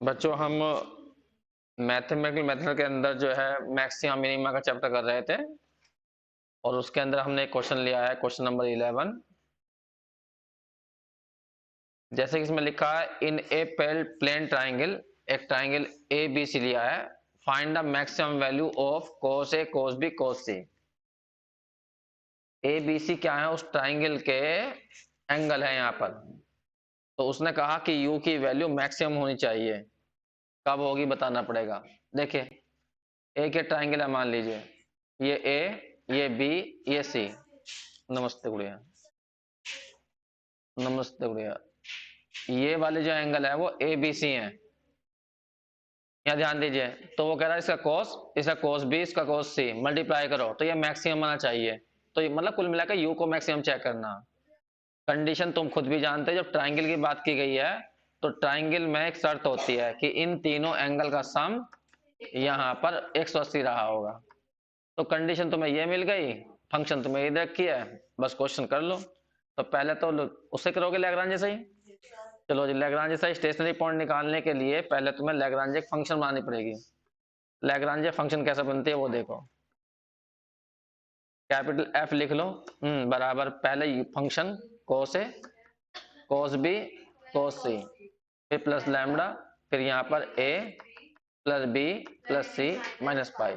बच्चों हम mathematical method के अंदर जो है मैक्सिमा मिनिमा का चैप्टर कर रहे थे और उसके अंदर हमने एक क्वेश्चन लिया है, क्वेश्चन नंबर 11। जैसे कि इसमें लिखा है, इन ए प्लेन ट्राइंगल, एक ट्राइंगल ए बी सी लिया है, find the maximum value of cos A cos B cos C. A B C क्या है, उस ट्राइंगल के एंगल है यहाँ पर। तो उसने कहा कि यू की वैल्यू मैक्सिमम होनी चाहिए, कब होगी बताना पड़ेगा। देखिए, ए के ट्राइंगल है, मान लीजिए ये ए, ये बी, ये सी। नमस्ते गुड़िया, नमस्ते गुड़िया। ये वाले जो एंगल है वो ए बी सी है, यहाँ ध्यान दीजिए। तो वो कह रहा है इसका कोस बी, इसका कोस सी मल्टीप्लाई करो तो ये मैक्सिमम आना चाहिए। तो ये मतलब कुल मिलाकर यू को मैक्सिमम चेक करना। कंडीशन तुम खुद भी जानते हो, जब ट्राइंगल की बात की गई है तो ट्राइंगल में एक शर्त होती है कि इन तीनों एंगल का सम यहाँ पर 180 रहा होगा। तो कंडीशन तुम्हें ये मिल गई, फंक्शन तुम्हें ये रखी है, बस क्वेश्चन कर लो। तो पहले तो उससे करोगे लैग्रांज से ही। चलो जी, लैग्रांज से स्टेशनरी पॉइंट निकालने के लिए पहले तुम्हें लैग्रांज एक फंक्शन बनानी पड़ेगी। लैग्रांज फंक्शन कैसे बनती है वो देखो। कैपिटल एफ लिख लो, बराबर पहले function cos A cos B cos सी, फिर प्लस लैम्बडा, फिर यहाँ पर ए plus B plus C minus पाई।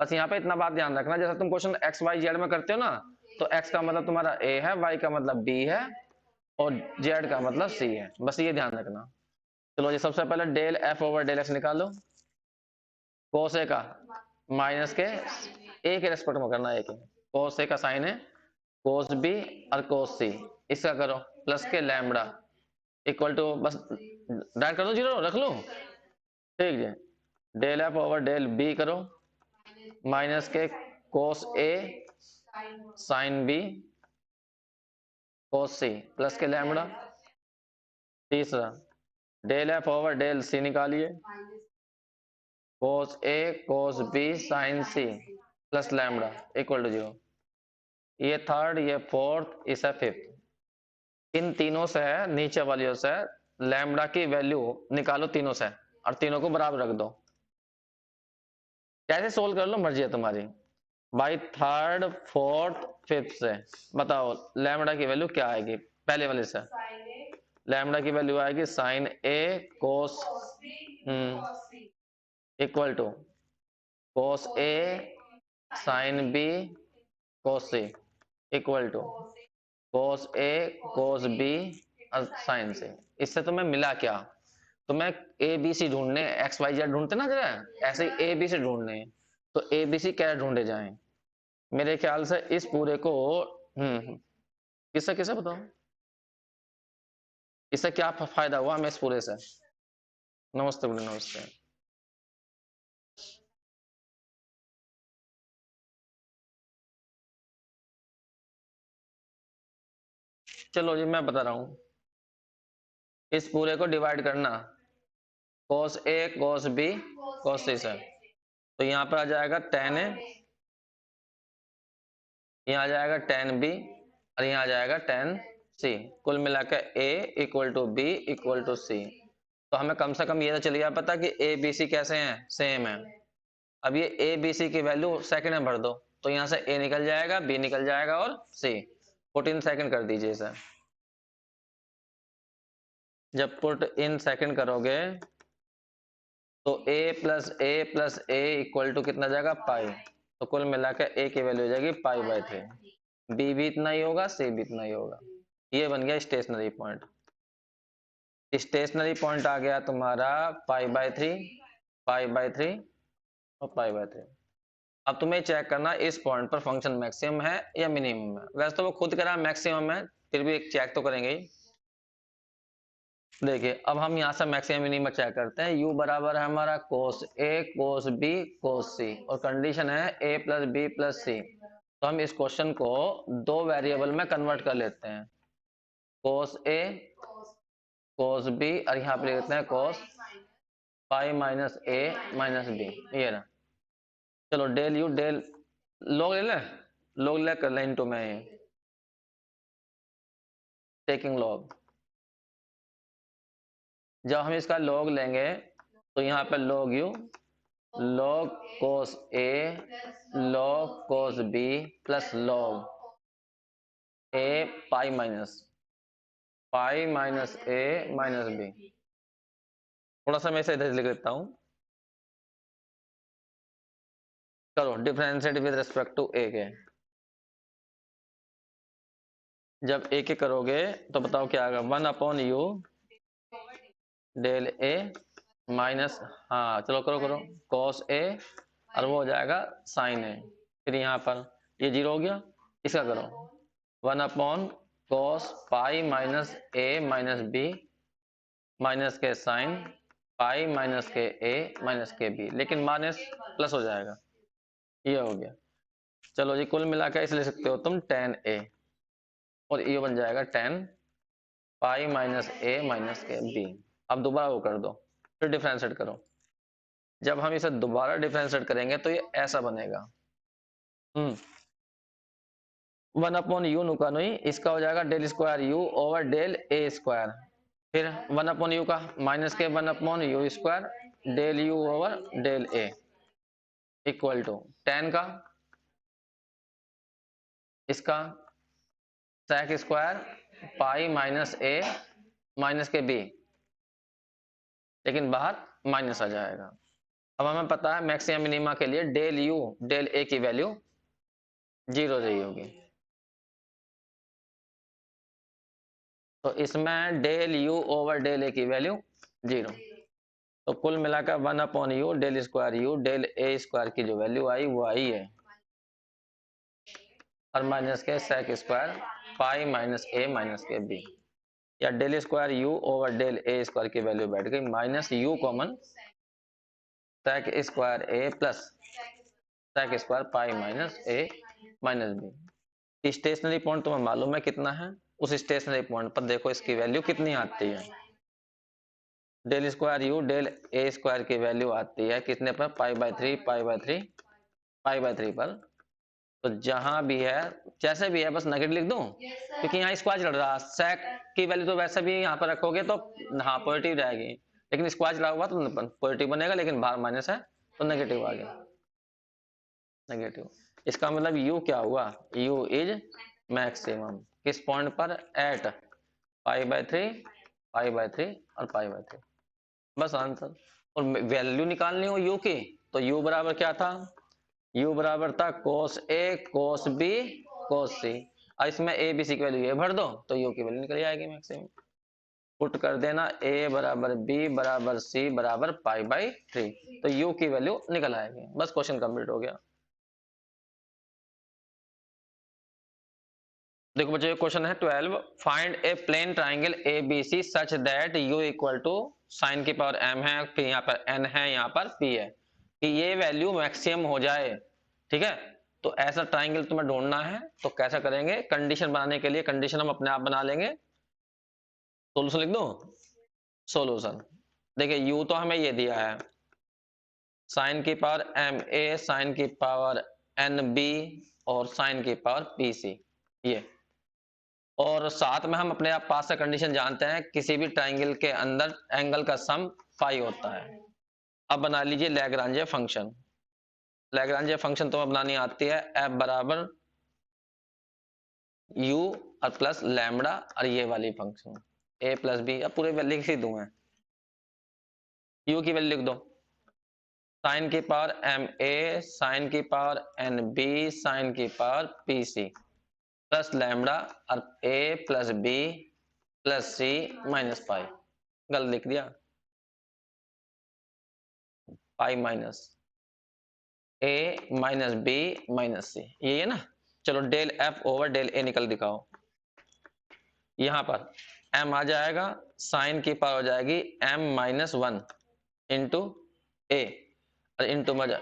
बस यहाँ पे इतना बात ध्यान रखना, जैसा तुम क्वेश्चन एक्स वाई जेड में करते हो ना, तो एक्स का मतलब तुम्हारा ए है, वाई का मतलब बी है और जेड का मतलब सी है, बस ये ध्यान रखना। चलो जी, सबसे पहले del F over del X निकालो। कोस ए का माइनस के ए के रेस्पेक्ट में करना, एक कोस ए का साइन है कोस बी और कोस सी, इसका करो प्लस के लैम्बडा इक्वल टू, बस डायरेक्ट कर दो, जीरो रख लो, ठीक है। Del F over del B करो, माइनस के cos A sine B cos C plus के लैम्बडा। तीसरा del F over del C निकालिए, cos A cos B sine C plus lambda equal to 0। ये थर्ड, ये फोर्थ, इसे fifth. इन तीनों से नीचे वाली से लैम्बडा की वैल्यू निकालो तीनों से और तीनों को बराबर रख दो। कैसे सोल्व कर लो मर्जी है तुम्हारी। भाई थर्ड फोर्थ फिफ्थ से बताओ लैम्बडा की वैल्यू क्या आएगी। पहले वाले से लैम्बडा की वैल्यू आएगी sine A cos equal to cos A sine B cos C equal to cos A cos B sine C. इससे तुम्हें मिला क्या, तुम्हें ए बी सी ढूंढने, एक्स वाई जेड ढूंढते ना जरा, ऐसे ए बी सी ढूंढने। तो ए बी सी क्या ढूंढे जाएं, मेरे ख्याल से इस पूरे को किससे किसे बताओ, इससे क्या फायदा हुआ हमें इस पूरे से। नमस्ते बोले, नमस्ते। चलो जी, मैं बता रहा हूं, इस पूरे को डिवाइड करना cos ए cos बी cos सी से। तो यहाँ पर आ जाएगा tan ए, यहाँ आ जाएगा tan बी और यहाँ आ जाएगा tan सी। कुल मिलाकर a equal to B equal to C. तो हमें कम से कम ये तो चल गया पता कि ए बी सी कैसे हैं, सेम है। अब ये ए बी सी की वैल्यू सेकंड में भर दो, तो यहाँ से ए निकल जाएगा, बी निकल जाएगा और सी। 14 सेकंड कर दीजिए इसे। जब पुट इन सेकंड करोगे तो a plus A equal to कितना जाएगा, पाई। तो कुल मिलाकर a की वैल्यू हो जाएगी पाई बाय 3। b भी इतना ही होगा, c भी इतना ही होगा। ये बन गया स्टेशनरी पॉइंट। स्टेशनरी पॉइंट आ गया तुम्हारा पाई बाय 3, पाई बाय 3 और पाई बाय 3। अब तुम्हें चेक करना इस पॉइंट पर फंक्शन मैक्सिमम है या मिनिमम है। वैसे तो वो खुद कह रहा है मैक्सिमम है, फिर भी एक चेक तो करेंगे ही। देखिए, अब हम यहाँ से मैक्सिमम मिनिमम चेक करते हैं। u बराबर है हमारा कोस ए कोस बी कोस सी और कंडीशन है a प्लस बी प्लस सी। तो हम इस क्वेश्चन को दो वेरिएबल में कन्वर्ट कर लेते हैं, कोस ए कोस बी और यहाँ पे लिखते हैं कोस pi minus A minus B. ये ना, चलो डेल यू डेल लॉग ले लें, लॉग ले कर लें इनटू में टेकिंग लॉग। जब हम इसका लॉग लेंगे तो यहाँ पे log u log cos a log cos b plus log a pi minus a minus b। थोड़ा सा मैं इसे इधर लिख देता हूँ। करो differentiate with respect to a के। जब a के करोगे तो बताओ क्या आएगा, 1/u डेल a माइनस, हाँ चलो करो करो, cos a और वो हो जाएगा sin a। फिर यहाँ पर ये 0 हो गया, इसका करो 1/cos pi minus a minus b minus के साइन पाई माइनस के a माइनस के b, लेकिन माइनस प्लस हो जाएगा, ये हो गया। चलो जी कुल मिलाकर इसे लिख सकते हो तुम tan a और ये बन जाएगा tan pi minus a minus के b। अब दोबारा वो कर दो, फिर डिफरेंशिएट करो। जब हम इसे दोबारा डिफरेंशिएट करेंगे तो ये ऐसा बनेगा, 1/u नुकानो ही, इसका हो जाएगा del square u over del a square. फिर 1/u का माइनस के 1/u square del u over del a equal to tan का इसका sec square pi minus a minus के b, लेकिन बाहर माइनस आ जाएगा। अब हमें पता है मैक्सिमम मिनिमा के लिए डेल u डेल a की वैल्यू 0 रही होगी, तो इसमें del u over del a की वैल्यू 0। तो कुल मिलाकर 1/u del square u del a square की जो वैल्यू आई वो आई है, और माइनस के sec square pi minus a minus के b, या del square u over del a square की वैल्यू बैठ गई minus u common sec square a plus sec square pi minus a minus b। Stationary point तुम्हें मालूम है कितना है, उस स्टेशनरी पॉइंट पर देखो इसकी वैल्यू कितनी आती है। Del square u del a square की वैल्यू आती है कितने पर, pi by 3 pi by 3 pi by 3 पर। तो जहां भी है जैसे भी है बस नेगेटिव लिख दूं, क्योंकि यहाँ स्क्वायर चल रहा है, sec की वैल्यू तो वैसे भी यहाँ पर रखोगे तो हाँ पॉजिटिव रहेगी, लेकिन स्क्वायर चला हुआ तो पॉजिटिव बनेगा, लेकिन बाहर माइनस है तो नेगेटिव आ गया, नेगेटिव। इसका मतलब u क्या हुआ, u इज मैक्सिमम किस पॉइंट पर, at pi by 3 pi by 3 और पाई बाय 3। बस आंसर। और वैल्यू निकालनी हो u की तो u बराबर क्या था, u बराबर था cos a cos b cos c। और इसमें a b c की वैल्यू ये भर दो तो u की वैल्यू निकल जाएगी मैक्सिमम। पुट कर देना a बराबर b बराबर c बराबर पाई बाई 3, तो u की वैल्यू निकल आएगी। बस क्वेश्चन कंप्लीट हो गया। देखो बच्चों क्वेश्चन है 12, find a plane triangle A B C such that u equal to sine की पावर m है, फिर यहाँ पर n है, यहाँ पर p है, कि ये वैल्यू मैक्सिमम हो जाए। ठीक है, तो ऐसा ट्राइंगल तुम्हें ढूंढना है, तो कैसा करेंगे, कंडीशन बनाने के लिए कंडीशन हम अपने आप बना लेंगे। सोल्यूशन लिख दो, सोल्यूशन देखिए u तो हमें ये दिया है साइन की पावर m a साइन की पावर n b और साइन की पावर p c, ये। और साथ में हम अपने आप पास से कंडीशन जानते हैं, किसी भी ट्राइंगल के अंदर एंगल का सम फाई होता है। अब बना लीजिए लैग्रांज फंक्शन। लैग्रांज फंक्शन तुम्हें बनानी आती है, एफ बराबर यू और प्लस लैम्बडा और ये वाली फंक्शन ए प्लस बी। अब पूरे लिख ही दूं मैं, यू की वैल्यू लिख दो साइन की पावर एम ए साइन की पावर एन बी साइन की power P C plus lambda और A plus B plus C minus pi. गलत लिख दिया, pi minus A minus B minus C, ये है ना। चलो del F over del A निकल दिखाओ। यहां पर m आ जाएगा, साइन की पावर हो जाएगी m माइनस 1 इंटू ए और इंटू मजा।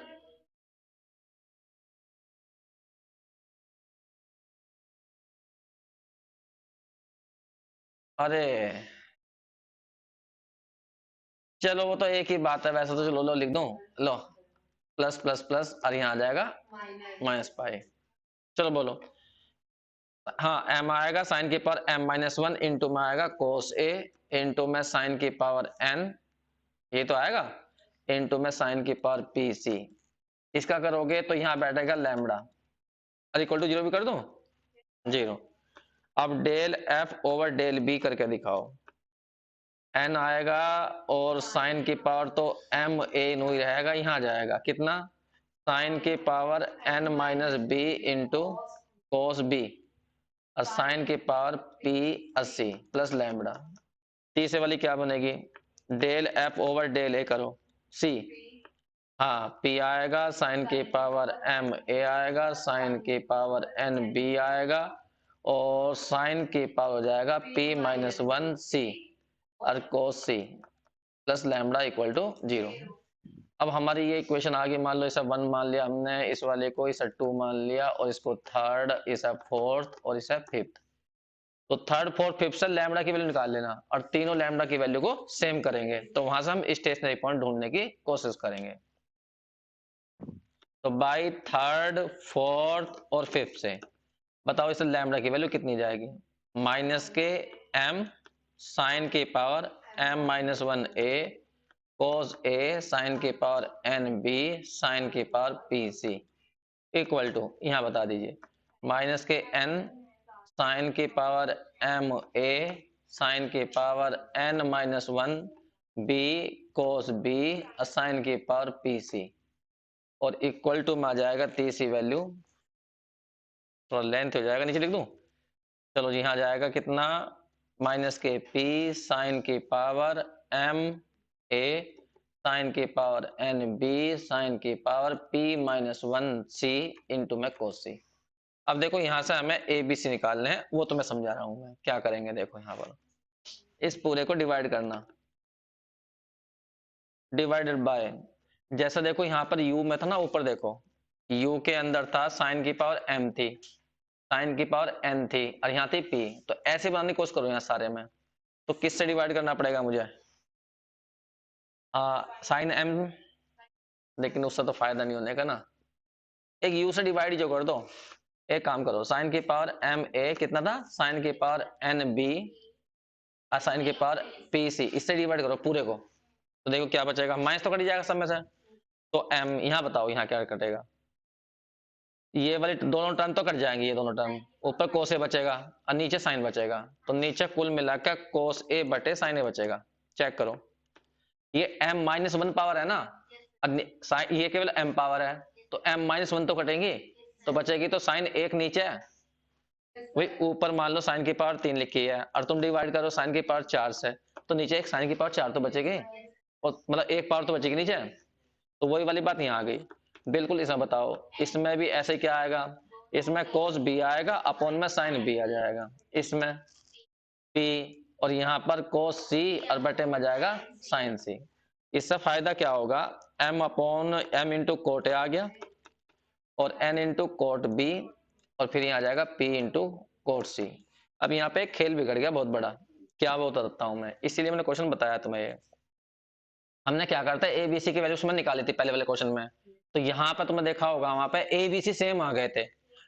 अरे चलो वो तो एक ही बात है वैसे, तो चलो लो लिख दूं, लो प्लस प्लस प्लस और यहाँ आ जाएगा माइनस पाई। चलो बोलो, हाँ m आएगा साइन की पावर m माइनस 1 इंटू में आएगा कोस ए इंटू में साइन की पावर n, ये तो आएगा। इंटू में साइन की पावर पी सी। इसका करोगे तो यहाँ बैठेगा लैम्बडा और इक्वल टू जीरो भी कर दो, जीरो। अब del F over del B करके दिखाओ। एन आएगा और साइन की पावर तो एम ए नो ही रहेगा, यहाँ जाएगा कितना, साइन की power N minus B into cos B और साइन की पावर पी 80 प्लस लैम्बडा। तीसरे वाली क्या बनेगी, del F over del A करो सी। हाँ पी आएगा, साइन की पावर एम ए आएगा, साइन की पावर एन बी आएगा और साइन की पावर हो जाएगा पी माइनस वन सी और cos C plus lambda equal to zero. अब हमारी ये इक्वेशन आ गई, मान लो इसे वन मान लिया हमने, इस वाले को इसे टू मान लिया और इसको थर्ड, इसे फोर्थ और इसे फिफ्थ। तो थर्ड फोर्थ फिफ्थ से लैम्बडा की वैल्यू निकाल लेना और तीनों लैम्बडा की वैल्यू को सेम करेंगे, तो वहां से हम स्टेशनरी पॉइंट ढूंढने की कोशिश करेंगे। तो बाई थर्ड फोर्थ और फिफ्थ से बताओ इसे लैम्बडा की वैल्यू कितनी जाएगी, माइनस के एम साइन की power M minus one A cos A sine की पावर एन बी साइन की power P C equal to, यहां बता दीजिए, माइनस के एन साइन की पावर एम ए साइन की power N minus one B cos B sine की power P C और इक्वल टू में आ जाएगा तीसरी वैल्यू, थोड़ा लेंथ हो जाएगा, नीचे लिख दूं, चलो जी यहाँ जाएगा कितना, माइनस के पी साइन की पावर एम ए साइन की पावर एन बी साइन की पावर पी माइनस वन सी इंटू में कोस सी। अब देखो यहां से हमें ए बी सी निकालने हैं, वो तो मैं समझा रहा हूं। मैं क्या करेंगे, देखो यहाँ पर इस पूरे को डिवाइड करना, डिवाइडेड बाय, जैसा देखो यहाँ पर u में था ना, ऊपर देखो u के अंदर था साइन की पावर m थी, साइन की पावर n थी और यहाँ थी p, तो ऐसे बनाने की कोशिश करो यहाँ सारे में। तो किससे डिवाइड करना पड़ेगा मुझे, साइन m, लेकिन उससे तो फायदा नहीं होने का ना, एक u से डिवाइड जो कर दो। एक काम करो, साइन की पावर एम ए कितना था, साइन की पावर एन बी और साइन की पावर पी सी, इससे डिवाइड करो पूरे को, तो देखो क्या बचेगा, माइनस तो कट ही जाएगा सब में से। तो m यहाँ बताओ यहाँ क्या कटेगा, ये वाली दोनों टर्म तो कट जाएंगे, ये दोनों टर्म, ऊपर कोस ए बचेगा और नीचे साइन बचेगा, तो नीचे कुल मिलाकर कोस ए बटे साइन ए बचेगा। चेक करो, ये m माइनस वन पावर है ना, ये केवल m पावर है, तो m माइनस वन तो कटेंगी, तो बचेगी तो साइन एक नीचे है, वही ऊपर मान लो साइन की पावर तीन लिखी है और तुम डिवाइड करो साइन की पावर चार से, तो नीचे एक साइन की पावर चार तो बचेगी और मतलब एक पावर तो बचेगी नीचे, तो वही वाली बात यहाँ आ गई। बिल्कुल इसमें बताओ, इसमें भी ऐसे क्या आएगा, इसमें cos b आएगा अपॉन में sin b आ जाएगा, इसमें p और यहाँ पर cos c और बटे में जाएगा sin c। इससे फायदा क्या होगा, m upon m into coat a आ गया और n इंटू कोट b और फिर यहाँ आ जाएगा p इंटू कोट c। अब यहाँ पे एक खेल बिगड़ गया बहुत बड़ा, क्या वो बताता हूं मैं, इसीलिए मैंने क्वेश्चन बताया तुम्हें। ये हमने क्या करता है, ए बी सी की वैल्यूज में निकाली थी पहले वाले क्वेश्चन में, तो यहाँ पे तुमने देखा होगा वहां पे ए बी सी सेम आ गए थे,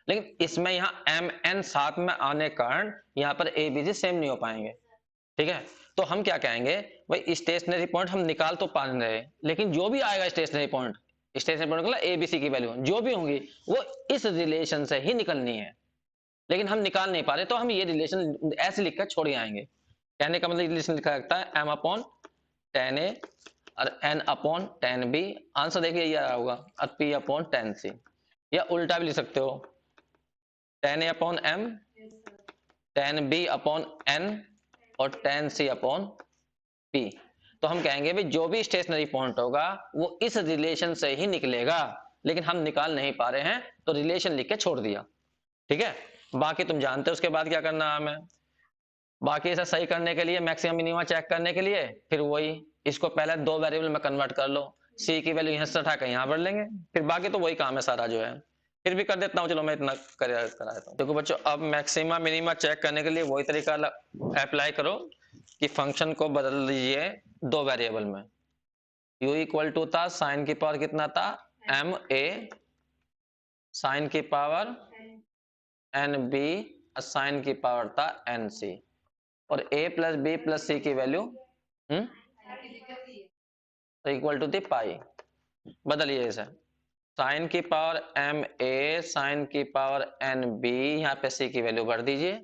लेकिन इसमें यहाँ एम एन साथ में आने कारण यहाँ पर ए बी सी सेम नहीं हो पाएंगे। ठीक है, तो हम क्या कहेंगे, भाई स्टेशनरी पॉइंट हम निकाल तो पा रहे, लेकिन जो भी आएगा स्टेशनरी पॉइंट, स्टेशनरी पॉइंट मतलब ए बी सी की वैल्यू जो भी होंगी वो इस रिलेशन से ही निकलनी है, लेकिन हम निकाल नहीं पा रहे, तो हम ये रिलेशन ऐसे लिखकर छोड़ आएंगे। कहने का मतलब रिलेशन लिखा रहता है एम अपॉन टेन ए और n upon tan B, answer देखिए ये आया होगा, और p अपॉन टेन सी, या उल्टा भी लिख सकते हो, tan A upon M tan B upon n और टेन सी अपॉन p। तो हम कहेंगे भी जो भी स्टेशनरी पॉइंट होगा वो इस रिलेशन से ही निकलेगा, लेकिन हम निकाल नहीं पा रहे हैं तो रिलेशन लिख के छोड़ दिया। ठीक है, बाकी तुम जानते हो उसके बाद क्या करना है हमें, बाकी इसे सही करने के लिए मैक्सिमम मिनिमम चेक करने के लिए फिर वही इसको पहले दो वेरिएबल में कन्वर्ट कर लो, सी की वैल्यू यहाँ से उठा कर यहाँ भर लेंगे, फिर बाकी तो वही काम है सारा जो है। फिर भी कर देता हूँ, चलो मैं इतना करा देता हूँ। देखो बच्चों, अब मैक्सिमम मिनिमम चेक करने के लिए वही तरीका अप्लाई करो कि फंक्शन को बदल दीजिए दो वेरिएबल में। u इक्वल टू था साइन की पावर कितना था एम ए साइन की पावर एन बी साइन की पावर था एन सी और a प्लस बी प्लस सी की वैल्यू तो इक्वल टू दी पाई, बदलिए इसे, साइन की पावर एम ए साइन की पावर एन बी, यहाँ पे सी की वैल्यू भर दीजिए,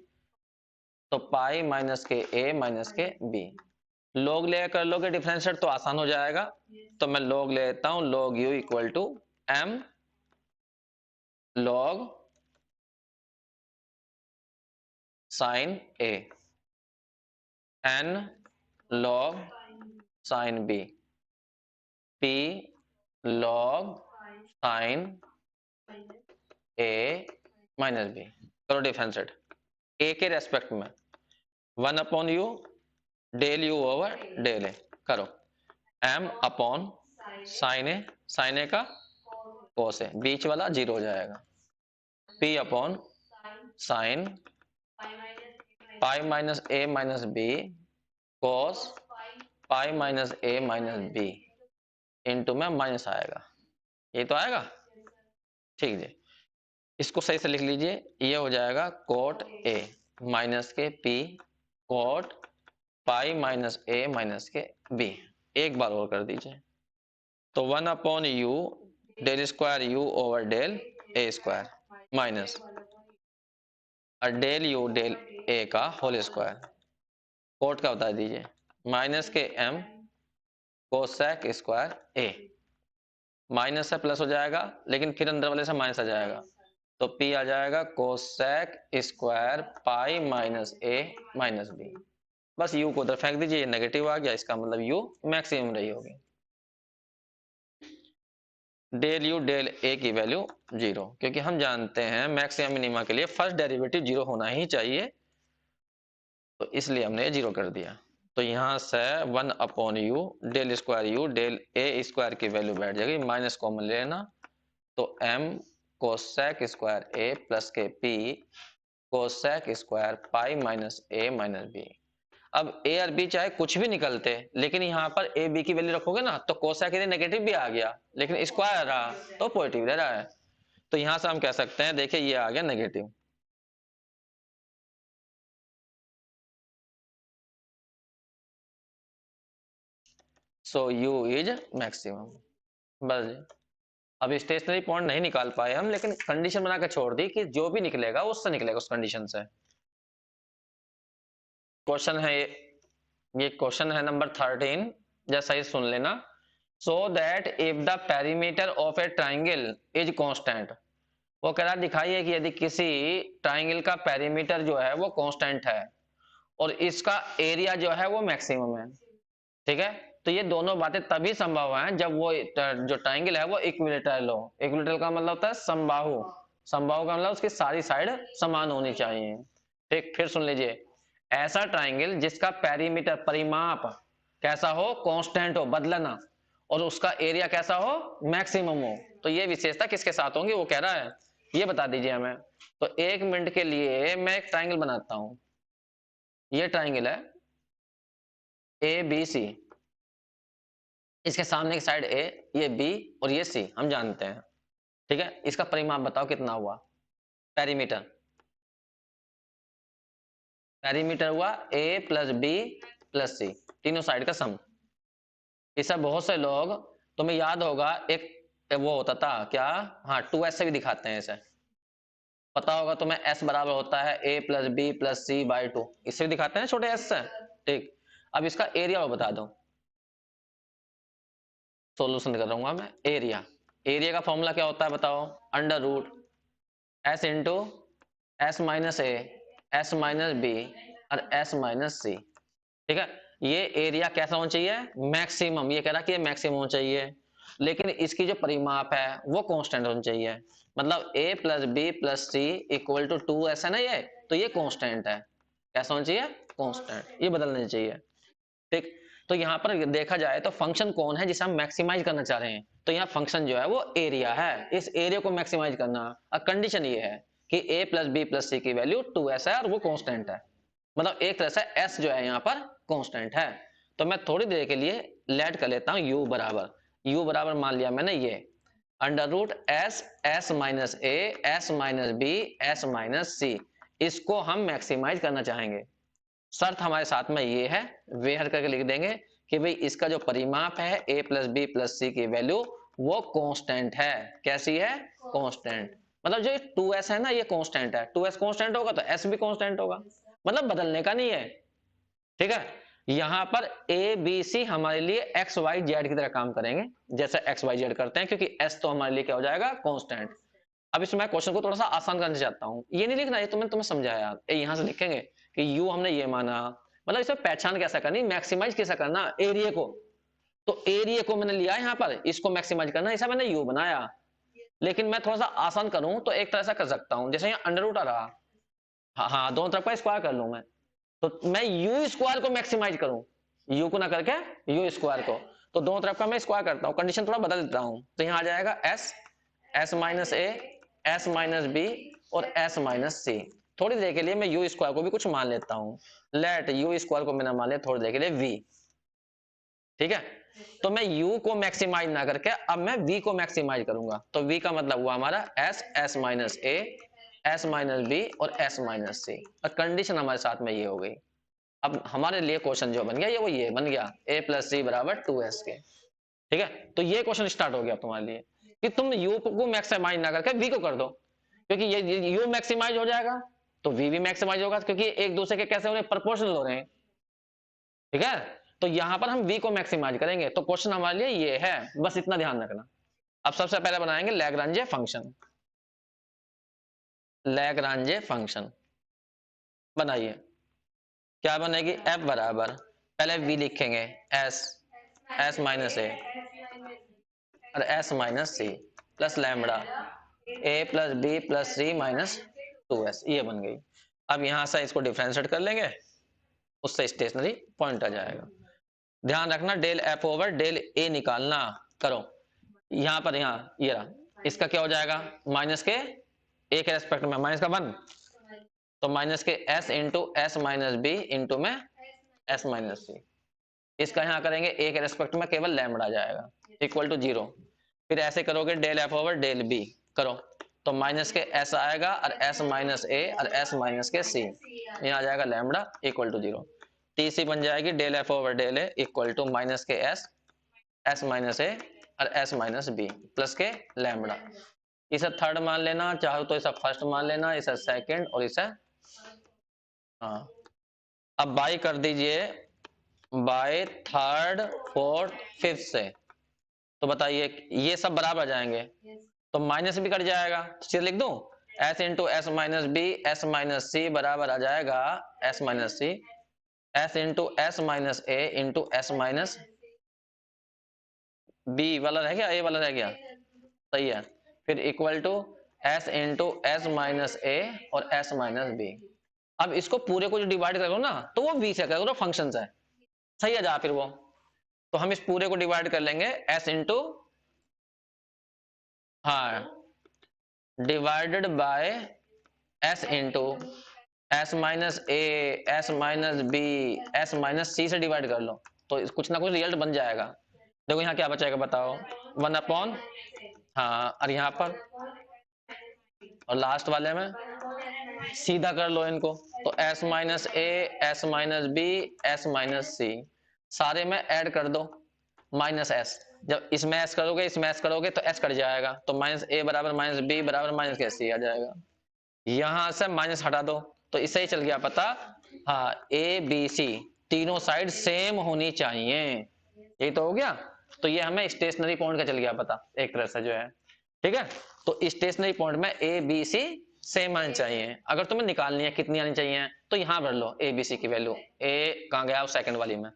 तो पाई माइनस के ए माइनस के बी। लॉग ले कर लोगे डिफरेंशिएट तो आसान हो जाएगा, तो मैं लॉग ले लेता हूं, log U equal to M log sine A N log sine B P log sine A minus B. करो डिफरेंशिएट ए के रेस्पेक्ट में, 1 upon U del U over del A, करो एम अपॉन साइन ए का कोस ए, बीच वाला zero हो जाएगा, P upon sine pi minus A minus B cos pi minus A minus B into में minus आएगा, ये तो आएगा, ठीक है। इसको सही से लिख लीजिए, ये हो जाएगा कोट ए माइनस के P cot pi minus A minus के बी। एक बार और कर दीजिए, तो 1 upon U del square U over del A square minus del U del A का होल स्क्वायर, कोट का बता दीजिए, माइनस के M cosec square A, minus से प्लस हो जाएगा लेकिन फिर अंदर वाले से माइनस आ जाएगा, तो पी आ जाएगा cosec square pi minus A minus B. बस यू को उधर फेंक दीजिए, ये नेगेटिव आ गया, इसका मतलब यू मैक्सिमम रही होगी। डेल यू डेल ए की वैल्यू जीरो, क्योंकि हम जानते हैं मैक्सिमम मिनिमा के लिए फर्स्ट डेरिवेटिव जीरो होना ही चाहिए, तो इसलिए हमने जीरो कर दिया। तो यहां से 1 upon U del square U del A square की वैल्यू बैठ जाएगी, माइनस कॉमन लेना, तो m cosec square A plus के P cosec square pi minus A minus B. अब ए और बी चाहे कुछ भी निकलते, लेकिन यहाँ पर ए बी की वैल्यू रखोगे ना, तो कोसेक नेगेटिव भी आ गया लेकिन स्क्वायर रहा तो पॉजिटिव रह रहा है, तो यहां से हम कह सकते हैं, देखिए ये आ गया negative. So you is maximum. बस जी, अब स्टेशनरी पॉइंट नहीं निकाल पाए हम, लेकिन कंडीशन बना के छोड़ दी कि जो भी निकलेगा उससे निकलेगा, उस कंडीशन से। क्वेश्चन है ये क्वेश्चन है नंबर 13, जैसा ही सुन लेना। So that if the perimeter of A triangle is constant, वो कह रहा दिखाइए कि यदि किसी ट्राइंगल का पेरीमीटर जो है वो कांस्टेंट है और इसका एरिया जो है वो मैक्सिमम है, ठीक है। तो ये दोनों बातें तभी संभव हैं जब वो जो ट्राइंगल है वो इक्विलेटरल हो। इक्विलेटरल का मतलब होता है समबाहु, समबाहु का मतलब उसकी सारी साइड समान होनी चाहिए, ठीक। फिर सुन लीजिए, ऐसा ट्राइंगल जिसका पेरीमीटर परिमाप कैसा हो, कांस्टेंट हो, बदलना, और उसका एरिया कैसा हो, मैक्सिमम हो, तो ये विशेषता किसके साथ होंगी वो कह रहा है, ये बता दीजिए हमें। तो 1 मिनट के लिए मैं एक ट्राइंगल बनाता हूं, ये ट्राइंगल है ए बी सी, इसके सामने की साइड ए, ये बी और ये सी हम जानते हैं, ठीक है। इसका परिमाप बताओ कितना हुआ, पेरीमीटर, पेरीमीटर हुआ ए प्लस बी प्लस सी, तीनों साइड का सम। इसे बहुत से लोग, तुम्हें याद होगा एक वो होता था क्या, हाँ 2s से भी दिखाते हैं इसे, पता होगा तुम्हें s बराबर होता है a plus B plus C by 2, इससे भी दिखाते हैं छोटे s से, ठीक। अब इसका एरिया बता दो, सॉल्यूशन करूंगा मैं। एरिया, एरिया का फॉर्मूला क्या होता है बताओ, under root s into S minus A S minus B और एस माइनस सी, ठीक है। ये एरिया कैसा होना चाहिए, मैक्सिमम, ये कह रहा कि ये मैक्सिमम होना चाहिए, लेकिन इसकी जो परिमाप है वो कांस्टेंट होना चाहिए, मतलब a plus B plus C equal to 2s है ना, ये तो ये कांस्टेंट है, कैसा होना चाहिए, कांस्टेंट, ये बदलना चाहिए, ठीक। तो यहाँ पर देखा जाए तो फंक्शन कौन है जिसे हम मैक्सिमाइज करना चाह रहे हैं, तो यहाँ फंक्शन जो है वो एरिया है, इस एरिया को मैक्सिमाइज करना। अब कंडीशन ये है कि a प्लस बी प्लस सी की वैल्यू 2s है और वो कांस्टेंट है, मतलब एक तरह से s जो है यहाँ पर कांस्टेंट है। तो मैं थोड़ी देर के लिए लेट कर लेता हूँ u बराबर मान लिया मैंने ये under root s minus A S minus B S minus C, इसको हम मैक्सिमाइज करना चाहेंगे। शर्त हमारे साथ में ये है, वेहर करके लिख देंगे कि भाई इसका जो परिमाप है a प्लस बी प्लस सी की वैल्यू वो कांस्टेंट है। कैसी है? कांस्टेंट। मतलब जो 2s है ना ये कांस्टेंट है, 2s कांस्टेंट होगा तो s भी कांस्टेंट होगा, मतलब बदलने का नहीं है। ठीक है, यहां पर ए बी सी हमारे लिए एक्स वाई जेड की तरह काम करेंगे जैसे एक्स वाई जेड करते हैं, क्योंकि एस तो हमारे लिए क्या हो जाएगा? कांस्टेंट। अब इसमें मैं क्वेश्चन को थोड़ा सा आसान करना चाहता हूं, ये नहीं लिखना, ये तो मैंने तुम्हें समझाया। यहां से लिखेंगे कि यू हमने ये माना, मतलब इसमें पहचान कैसा करनी, मैक्सिमाइज कैसा करना एरिया को। तो एरिया को मैंने लिया यहां पर, इसको मैक्सिमाइज करना, ऐसा मैंने यू बनाया। लेकिन मैं थोड़ा सा आसान करूं तो एक तरह से कर सकता हूं, जैसे यहाँ अंडर रूट आ रहा, हाँ हाँ दोनों तरफ का स्क्वायर कर लूं मैं, तो मैं यू स्क्वायर को मैक्सिमाइज करूं, यू को ना करके यू स्क्वायर को, तो दोनों तरफ का मैं स्क्वायर करता हूं, कंडीशन थोड़ा बदल देता हूं, तो यहां आ जाएगा एस, एस माइनस ए, एस माइनस बी और एस माइनस सी। थोड़ी देर के लिए मैं यू स्क्वायर को भी कुछ मान लेता हूं, लेट यू स्क्वायर को मैंने मान लिया थोड़ी देर के लिए वी। ठीक है, तो मैं u को मैक्सिमाइज ना करके अब मैं v को मैक्सिमाइज करूंगा, तो v का मतलब हुआ हमारा s, s minus a, s minus b और s माइनस c, और कंडीशन हमारे साथ में ये हो गई। अब हमारे लिए क्वेश्चन जो बन गया ये वो ये बन गया a प्लस सी बराबर 2s के। ठीक है, तो ये क्वेश्चन स्टार्ट हो गया तुम्हारे लिए कि तुम u को मैक्सिमाइज ना करके v को कर दो, क्योंकि ये u मैक्सिमाइज हो जाएगा तो v भी मैक्सिमाइज होगा, क्योंकि एक दूसरे के कैसे हो रहे हैं? प्रोपोर्शनल हो रहे हैं। ठीक है, तो यहां पर हम v को मैक्सिमाइज करेंगे, तो क्वेश्चन हमारे लिए ये है, बस इतना ध्यान रखना। अब सबसे पहले बनाएंगे लैग्रांजे फंक्शन। लैग्रांजे फंक्शन बनाइए, क्या बनेगी? f बराबर, पहले v लिखेंगे s, s माइनस ए और s minus C plus lambda a plus B plus C minus 2s, ये बन गई। अब यहां से इसको डिफरेंशिएट कर लेंगे, उससे स्टेशनरी पॉइंट आ जाएगा। ध्यान रखना डेल एफ ओवर डेल ए निकालना, करो यहां पर, यहां ये रहा, इसका क्या हो जाएगा? माइनस के ए के रेस्पेक्ट में माइनस का 1, तो माइनस के s into S minus B into में s माइनस सी। इसका यहां करेंगे ए के रेस्पेक्ट में केवल लैम्बडा आ जाएगा इक्वल टू 0। फिर ऐसे करोगे del F over del B, करो तो माइनस के s आएगा और s माइनस ए और s माइनस के c, यहाँ आ जाएगा लैम्बडा इक्वल टू 0। टीसी बन जाएगी del F over del A equal to minus के s, s माइनस ए और s माइनस बी प्लस के लैम्बडा। इसे थर्ड मान लेना, चाहो तो इसे फर्स्ट मान लेना, इसे सेकंड और इसे, हाँ। अब बाई कर दीजिए बाय थर्ड फोर्थ फिफ्थ से, तो बताइए ये सब बराबर आ जाएंगे, तो माइनस भी कट जाएगा, तो सीधे लिख दूं s into S minus B S minus C बराबर आ जाएगा s minus C, s into S minus A into S minus B वाला रह गया, ए वाला रह गया, सही है। फिर equal to s into S minus ए और s माइनस बी। अब इसको पूरे को जो डिवाइड करो ना तो वो v से करो, फंक्शन है, सही है जा फिर वो, तो हम इस पूरे को डिवाइड कर लेंगे s इंटू, हाँ, divided by s into S minus A, S minus B, S minus c से डिवाइड कर लो, तो कुछ ना कुछ रिजल्ट बन जाएगा। देखो यहाँ क्या बचेगा बताओ, 1 अपॉन, हाँ, और यहाँ पर और लास्ट वाले में सीधा कर लो इनको, तो s माइनस ए, S minus B, S minus c, सारे में ऐड कर दो माइनस एस, जब इसमें एस करोगे इसमें एस करोगे तो एस कट जाएगा, तो माइनस ए बराबर माइनस बी बराबर माइनस के सी आ जाएगा। यहां से माइनस हटा दो तो इससे ही चल गया पता, हाँ, ए बी सी तीनों साइड सेम होनी चाहिए, यही तो हो गया। तो ये हमें स्टेशनरी पॉइंट का चल गया पता एक तरह से जो है। ठीक है, तो स्टेशनरी पॉइंट में ए बी सी सेम आनी चाहिए, अगर तुम्हें निकालनी है कितनी आनी चाहिए तो यहां भर लो ए बी सी की वैल्यू, ए कहां गया सेकंड वाली में,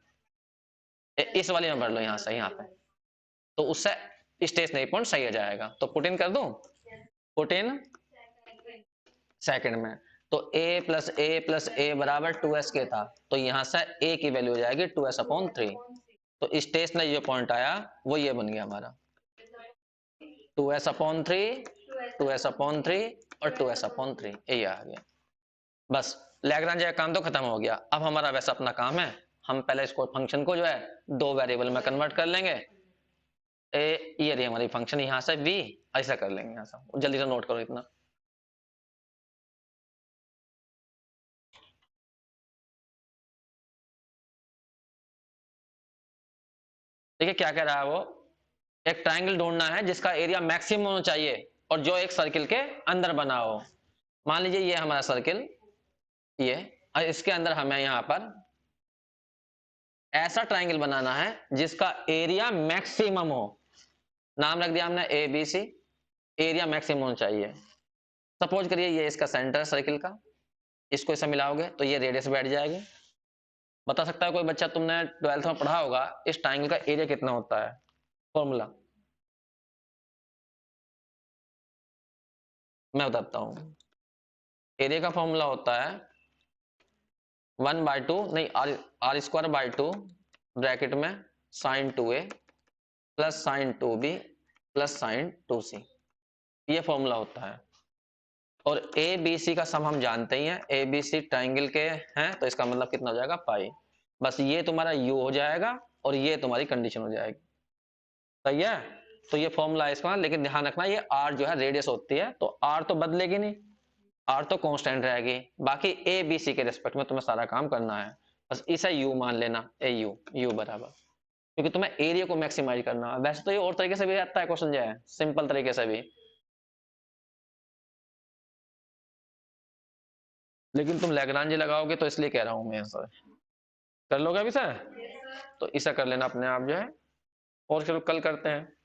इस वाली में भर लो यहाँ से, यहाँ पे, तो उससे स्टेशनरी पॉइंट सही आ जाएगा। तो पुट इन कर दूं, पुट इन सेकंड में, तो a प्लस ए बराबर 2s के था, तो यहां से a की वैल्यू हो जाएगी 2s अपॉन 3, तो स्टेशनरी जो पॉइंट आया वो ये बन गया हमारा 2s अपॉन 3, 2s अपॉन 3 और 2s अपॉन 3, यही आ गया। बस लैग्रांज का काम तो खत्म हो गया। अब हमारा वैसा अपना काम है, हम पहले इसको फंक्शन को जो है दो वेरिएबल में कन्वर्ट कर लेंगे, ये रही हमारी फंक्शन, यहाँ से v ऐसा कर लेंगे, यहाँ से जल्दी से नोट करो इतना। देखिए क्या कह रहा है वो, एक ट्राइंगल ढूंढना है जिसका एरिया मैक्सिमम होना चाहिए और जो एक सर्किल के अंदर बना हो। मान लीजिए ये हमारा सर्किल, ये, और इसके अंदर हमें यहां पर ऐसा ट्राइंगल बनाना है जिसका एरिया मैक्सिमम हो। नाम रख दिया हमने A B C, area maximum होना चाहिए। सपोज करिए ये इसका सेंटर सर्किल का, इसको इसे मिलाओगे तो ये रेडियस बैठ जाएगी। बता सकता है कोई बच्चा, तुमने 12th में पढ़ा होगा इस ट्राइंगल का एरिया कितना होता है, फॉर्मूला? मैं बताता हूं। एरिया का फॉर्मूला होता है 1/2, नहीं, आर स्क्वायर बाई 2 ब्रैकेट में sine 2a plus sine 2b plus sine 2c, ये फॉर्मूला होता है। और ए बी सी का सम हम जानते ही हैं, ए बी सी ट्राइंगल के हैं तो इसका मतलब कितना हो जाएगा, पाई। बस ये तुम्हारा यू हो जाएगा और ये तुम्हारी कंडीशन हो जाएगी। सही है? तो ये फॉर्मूला है इसका, लेकिन ध्यान रखना ये आर जो है रेडियस होती है, तो आर तो बदलेगी नहीं, आर तो कांस्टेंट रहेगी। बाकी ए बी सी के रिस्पेक्ट में तुम्हें सारा काम करना है। बस इसे यू मान लेना, ए यू, यू बराबर, क्योंकि तुम्हें एरिया को मैक्सिमाइज करना है। वैसे तो ये और तरीके से भी आता है क्वेश्चन जो है, सिंपल तरीके से भी, लेकिन तुम लैग्रांज लगाओगे तो इसलिए कह रहा हूं मैं सर। कर लोगे अभी सर? तो इसे कर लेना अपने आप जो है, और चलो कल करते हैं।